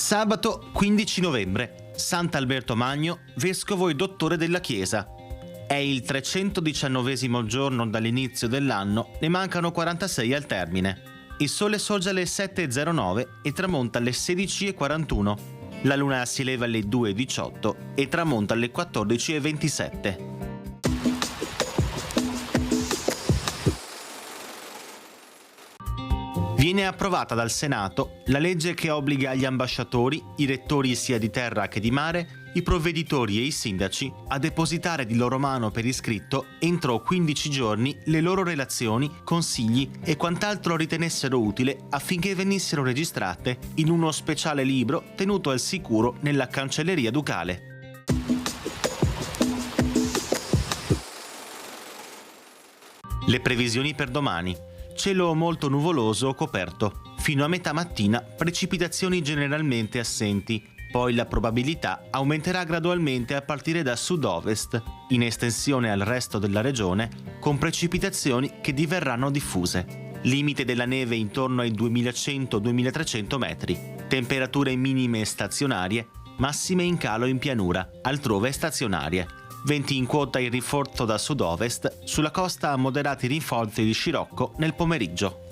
Sabato 15 novembre, Sant'Alberto Magno, vescovo e dottore della Chiesa. È il 319° giorno dall'inizio dell'anno, ne mancano 46 al termine. Il sole sorge alle 7:09 e tramonta alle 16:41. La luna si eleva alle 2:18 e tramonta alle 14:27. Viene approvata dal Senato la legge che obbliga gli ambasciatori, i rettori sia di terra che di mare, i provveditori e i sindaci a depositare di loro mano per iscritto entro 15 giorni le loro relazioni, consigli e quant'altro ritenessero utile affinché venissero registrate in uno speciale libro tenuto al sicuro nella cancelleria ducale. Le previsioni per domani. Cielo molto nuvoloso o coperto. Fino a metà mattina precipitazioni generalmente assenti, poi la probabilità aumenterà gradualmente a partire da sud-ovest, in estensione al resto della regione, con precipitazioni che diverranno diffuse. Limite della neve intorno ai 2100-2300 metri. Temperature minime stazionarie, massime in calo in pianura, altrove stazionarie. Venti in quota in rinforzo da sud-ovest, sulla costa moderati rinforzi di scirocco nel pomeriggio.